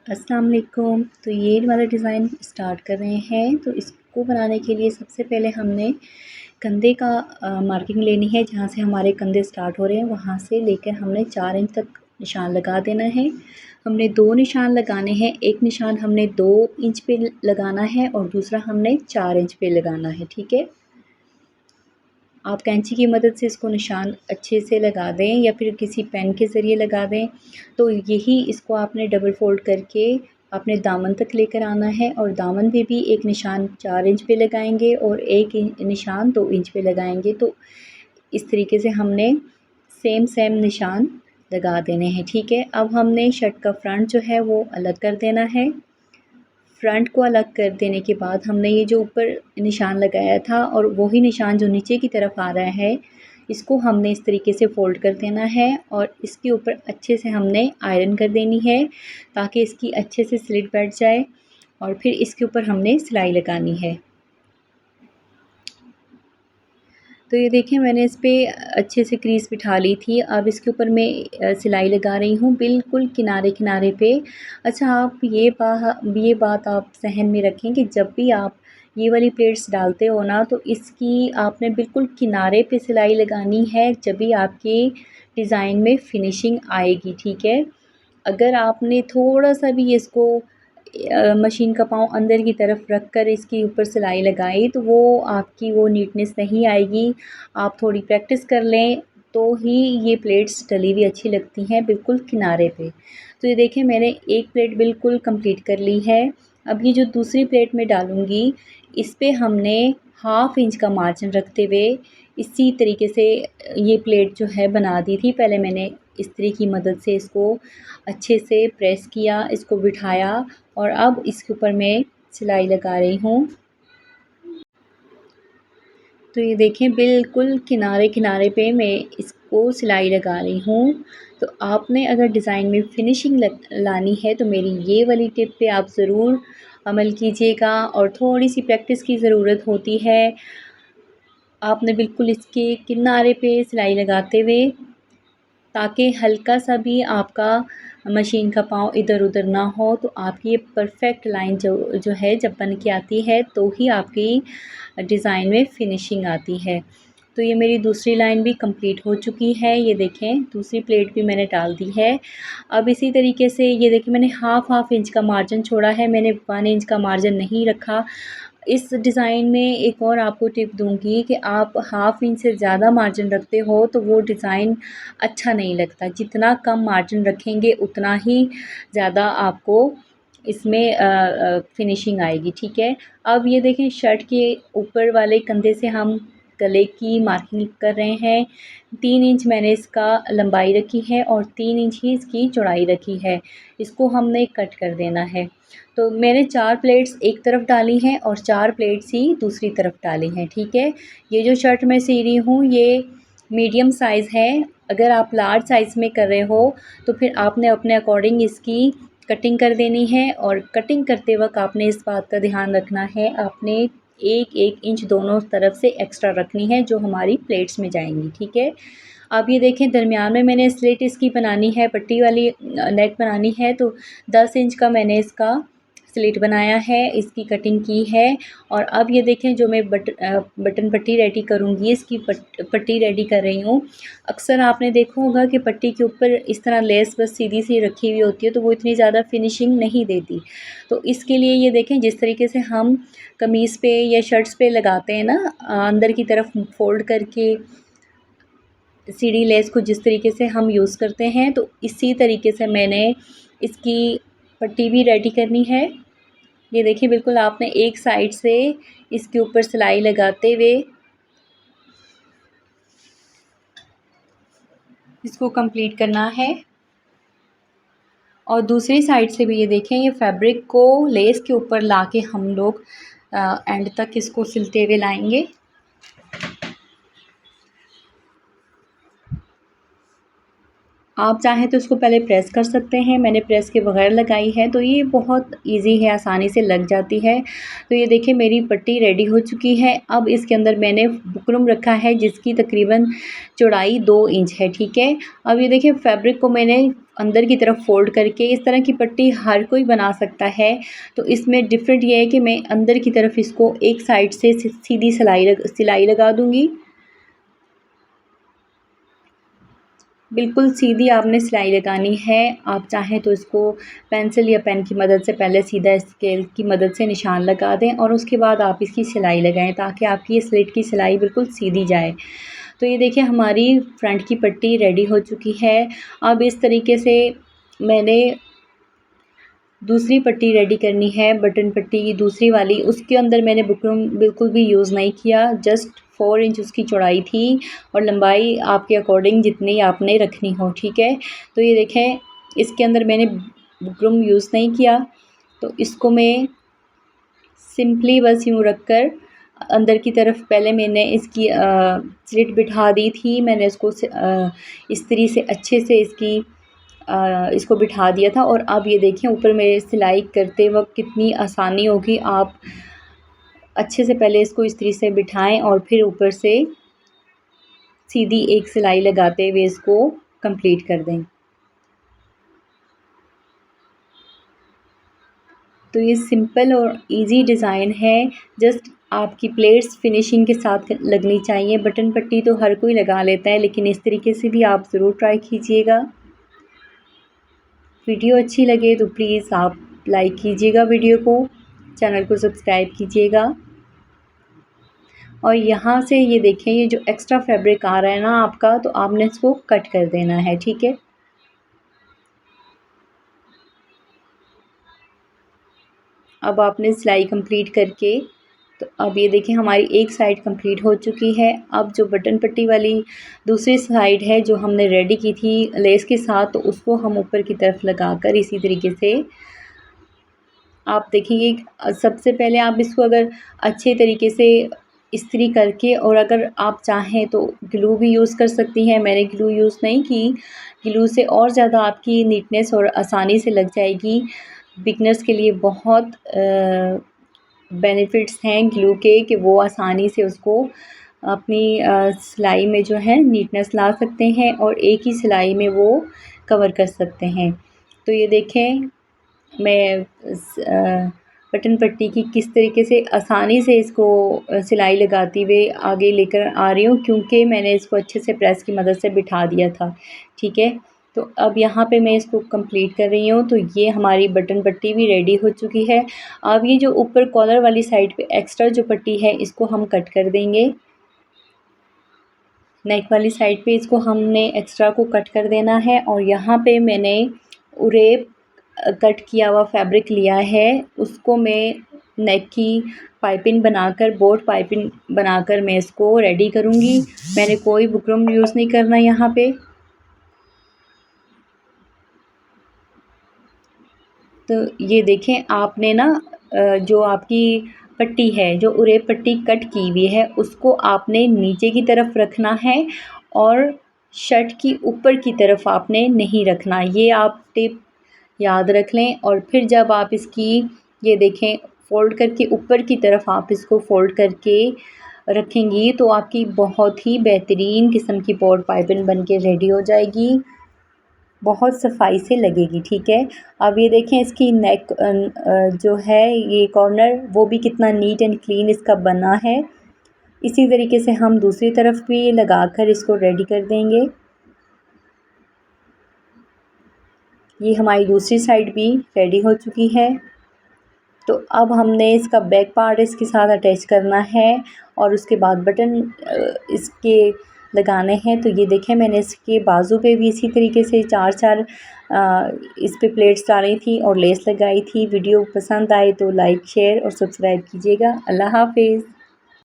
अस्सलाम वालेकुम। तो ये वाला डिज़ाइन स्टार्ट कर रहे हैं। तो इसको बनाने के लिए सबसे पहले हमने कंधे का मार्किंग लेनी है। जहाँ से हमारे कंधे स्टार्ट हो रहे हैं वहाँ से लेकर हमने 4 इंच तक निशान लगा देना है। हमने 2 निशान लगाने हैं। एक निशान हमने 2 इंच पे लगाना है और दूसरा हमने 4 इंच पे लगाना है, ठीक है। आप कैंची की मदद से इसको निशान अच्छे से लगा दें या फिर किसी पेन के ज़रिए लगा दें। तो यही इसको आपने डबल फ़ोल्ड करके अपने दामन तक लेकर आना है और दामन पे भी एक निशान 4 इंच पे लगाएंगे और एक निशान 2 इंच पे लगाएंगे। तो इस तरीके से हमने सेम निशान लगा देने हैं, ठीक है। अब हमने शर्ट का फ्रंट जो है वो अलग कर देना है। फ्रंट को अलग कर देने के बाद हमने ये जो ऊपर निशान लगाया था और वही निशान जो नीचे की तरफ आ रहा है, इसको हमने इस तरीके से फ़ोल्ड कर देना है और इसके ऊपर अच्छे से हमने आयरन कर देनी है ताकि इसकी अच्छे से स्लिट बैठ जाए और फिर इसके ऊपर हमने सिलाई लगानी है। तो ये देखिए मैंने इस पे अच्छे से क्रीज़ बिठा ली थी। अब इसके ऊपर मैं सिलाई लगा रही हूँ बिल्कुल किनारे-किनारे पे। अच्छा, आप ये बात आप ज़हन में रखें कि जब भी आप ये वाली प्लेट्स डालते हो ना, तो इसकी आपने बिल्कुल किनारे पे सिलाई लगानी है, जभी आपके डिज़ाइन में फिनिशिंग आएगी, ठीक है। अगर आपने थोड़ा-सा भी इसको मशीन का पाँव अंदर की तरफ रख कर इसके ऊपर सिलाई लगाई तो वो आपकी वो नीटनेस नहीं आएगी। आप थोड़ी प्रैक्टिस कर लें तो ही ये प्लेट्स डली हुई अच्छी लगती हैं बिल्कुल किनारे पे। तो ये देखिए मैंने एक प्लेट बिल्कुल कंप्लीट कर ली है। अब ये जो दूसरी प्लेट मैं डालूँगी, इस पे हमने हाफ़ इंच का मार्जिन रखते हुए इसी तरीके से ये प्लेट जो है बना दी थी। पहले मैंने इस्त्री की मदद से इसको अच्छे से प्रेस किया, इसको बिठाया और अब इसके ऊपर मैं सिलाई लगा रही हूँ। तो ये देखें बिल्कुल किनारे-किनारे पे मैं इसको सिलाई लगा रही हूँ। तो आपने अगर डिज़ाइन में फिनिशिंग लानी है तो मेरी ये वाली टिप पे आप ज़रूर अमल कीजिएगा और थोड़ी-सी प्रैक्टिस की ज़रूरत होती है। आपने बिल्कुल इसके किनारे पे सिलाई लगाते हुए ताकि हल्का सा भी आपका मशीन का पाँव इधर-उधर ना हो, तो आपकी ये परफ़ेक्ट लाइन जो है जब बन के आती है तो ही आपकी डिज़ाइन में फ़िनिशिंग आती है। तो ये मेरी दूसरी लाइन भी कंप्लीट हो चुकी है। ये देखें दूसरी प्लेट भी मैंने डाल दी है। अब इसी तरीके से ये देखिए मैंने हाफ़ इंच का मार्जिन छोड़ा है, मैंने 1 इंच का मार्जिन नहीं रखा। इस डिज़ाइन में एक और आपको टिप दूँगी कि आप हाफ़ इंच से ज़्यादा मार्जिन रखते हो तो वो डिज़ाइन अच्छा नहीं लगता। जितना कम मार्जिन रखेंगे उतना ही ज़्यादा आपको इसमें फ़िनिशिंग आएगी, ठीक है। अब ये देखें शर्ट के ऊपर वाले कंधे से हम गले की मार्किंग कर रहे हैं। 3 इंच मैंने इसका लंबाई रखी है और 3 इंच ही इसकी चौड़ाई रखी है। इसको हमने कट कर देना है। तो मैंने 4 प्लेट्स एक तरफ डाली हैं और 4 प्लेट्स ही दूसरी तरफ डाली हैं, ठीक है। ये जो शर्ट मैं सी रही हूँ ये मीडियम साइज़ है। अगर आप लार्ज साइज़ में कर रहे हो तो फिर आपने अपने अकॉर्डिंग इसकी कटिंग कर देनी है और कटिंग करते वक़्त आपने इस बात का ध्यान रखना है, आपने 1-1 इंच दोनों तरफ से एक्स्ट्रा रखनी है जो हमारी प्लेट्स में जाएँगी, ठीक है। अब ये देखें दरमियान में मैंने स्लिट इसकी बनानी है, पट्टी वाली नेक बनानी है तो 10 इंच का मैंने इसका स्लिट बनाया है, इसकी कटिंग की है और अब ये देखें जो मैं बटन पट्टी रेडी करूँगी इसकी पट्टी रेडी कर रही हूँ। अक्सर आपने देखा होगा कि पट्टी के ऊपर इस तरह लेस बस सीधी-सी रखी हुई होती है तो वो इतनी ज़्यादा फिनिशिंग नहीं देती। तो इसके लिए ये देखें जिस तरीके से हम कमीज़ पे या शर्ट्स पे लगाते हैं ना अंदर की तरफ फ़ोल्ड करके सीढ़ी लेस को जिस तरीके से हम यूज़ करते हैं तो इसी तरीके से मैंने इसकी पट्टी भी रेडी करनी है। ये देखिए बिल्कुल आपने एक साइड से इसके ऊपर सिलाई लगाते हुए इसको कंप्लीट करना है और दूसरी साइड से भी ये देखें ये फैब्रिक को लेस के ऊपर लाके हम लोग एंड तक इसको सिलते हुए लाएंगे। आप चाहें तो इसको पहले प्रेस कर सकते हैं, मैंने प्रेस के बगैर लगाई है, तो ये बहुत ईज़ी है, आसानी से लग जाती है। तो ये देखिए मेरी पट्टी रेडी हो चुकी है। अब इसके अंदर मैंने बुकरम रखा है जिसकी तकरीबन चौड़ाई 2 इंच है, ठीक है। अब ये देखिए फैब्रिक को मैंने अंदर की तरफ फ़ोल्ड करके इस तरह की पट्टी हर कोई बना सकता है। तो इसमें डिफ़रेंट ये है कि मैं अंदर की तरफ इसको एक साइड से सीधी सिलाई लगा दूँगी। बिल्कुल सीधी आपने सिलाई लगानी है। आप चाहें तो इसको पेंसिल या पेन की मदद से पहले सीधा स्केल की मदद से निशान लगा दें और उसके बाद आप इसकी सिलाई लगाएँ ताकि आपकी ये स्लिट की सिलाई बिल्कुल सीधी जाए। तो ये देखिए हमारी फ्रंट की पट्टी रेडी हो चुकी है। अब इस तरीके से मैंने दूसरी पट्टी रेडी करनी है, बटन पट्टी की दूसरी वाली, उसके अंदर मैंने बुकरम बिल्कुल भी यूज़ नहीं किया, जस्ट 4 इंच उसकी चौड़ाई थी और लंबाई आपके अकॉर्डिंग जितनी आपने रखनी हो, ठीक है। तो ये देखें इसके अंदर मैंने बुकरम यूज़ नहीं किया, तो इसको मैं सिंपली बस यूँ रख कर अंदर की तरफ पहले मैंने इसकी स्लिट बिठा दी थी, मैंने इसको इस्त्री से अच्छे से इसको बिठा दिया था और अब ये देखें ऊपर मेरे सिलाई करते वक़्त कितनी आसानी होगी। आप अच्छे से पहले इसको इस्त्री से बिठाएँ और फिर ऊपर से सीधी एक सिलाई लगाते हुए इसको कंप्लीट कर दें। तो ये सिंपल और इजी डिज़ाइन है, जस्ट आपकी प्लेट्स फिनिशिंग के साथ लगनी चाहिए। बटन पट्टी तो हर कोई लगा लेता है, लेकिन इस तरीके से भी आप ज़रूर ट्राई कीजिएगा। वीडियो अच्छी लगे तो प्लीज़ आप लाइक कीजिएगा वीडियो को, चैनल को सब्सक्राइब कीजिएगा। और यहाँ से ये देखें ये जो एक्स्ट्रा फैब्रिक आ रहा है ना आपका, तो आपने इसको कट कर देना है, ठीक है। अब आपने सिलाई कंप्लीट करके तो अब ये देखिए हमारी एक साइड कंप्लीट हो चुकी है। अब जो बटन पट्टी वाली दूसरी साइड है जो हमने रेडी की थी लेस के साथ, तो उसको हम ऊपर की तरफ लगाकर इसी तरीके से आप देखेंगे सबसे पहले आप इसको अगर अच्छे तरीके से इस्त्री करके और अगर आप चाहें तो ग्लू भी यूज़ कर सकती हैं। मैंने ग्लू यूज़ नहीं की, ग्लू से और ज़्यादा आपकी नीटनेस और आसानी से लग जाएगी। बिगनर्स के लिए बहुत बेनिफिट्स हैं ग्लू के कि वो आसानी से उसको अपनी सिलाई में जो है नीटनेस ला सकते हैं और एक ही सिलाई में वो कवर कर सकते हैं। तो ये देखें मैं बटन पट्टी की किस तरीके से आसानी से इसको सिलाई लगाती हुए आगे लेकर आ रही हूँ, क्योंकि मैंने इसको अच्छे से प्रेस की मदद से बिठा दिया था, ठीक है। तो अब यहाँ पे मैं इसको कंप्लीट कर रही हूँ, तो ये हमारी बटन पट्टी भी रेडी हो चुकी है। अब ये जो ऊपर कॉलर वाली साइड पे एक्स्ट्रा जो पट्टी है इसको हम कट कर देंगे। नेक वाली साइड पे इसको हमने एक्स्ट्रा को कट कर देना है और यहाँ पे मैंने उरेप कट किया हुआ फैब्रिक लिया है, उसको मैं नेक की पाइपिंग बनाकर बोट पाइपिंग बनाकर मैं इसको रेडी करूँगी। मैंने कोई बुकरम यूज़ नहीं करना यहाँ पे। तो ये देखें आपने ना जो आपकी पट्टी है, जो उरे पट्टी कट की हुई है, उसको आपने नीचे की तरफ रखना है और शर्ट की ऊपर की तरफ आपने नहीं रखना। ये आप टिप याद रख लें और फिर जब आप इसकी ये देखें फ़ोल्ड करके ऊपर की तरफ आप इसको फ़ोल्ड करके रखेंगी तो आपकी बहुत ही बेहतरीन किस्म की बोट पाइपिंग बन के रेडी हो जाएगी। बहुत सफाई से लगेगी, ठीक है। अब ये देखें इसकी नेक जो है ये कॉर्नर वो भी कितना नीट एंड क्लीन इसका बना है। इसी तरीके से हम दूसरी तरफ भी लगाकर इसको रेडी कर देंगे। ये हमारी दूसरी साइड भी रेडी हो चुकी है। तो अब हमने इसका बैक पार्ट इसके साथ अटैच करना है और उसके बाद बटन इसके लगाने हैं। तो ये देखें मैंने इसके बाजू पे भी इसी तरीके से चार इस पे प्लेट्स डाली थी और लेस लगाई थी। वीडियो पसंद आए तो लाइक शेयर और सब्सक्राइब कीजिएगा। अल्लाह हाफिज़।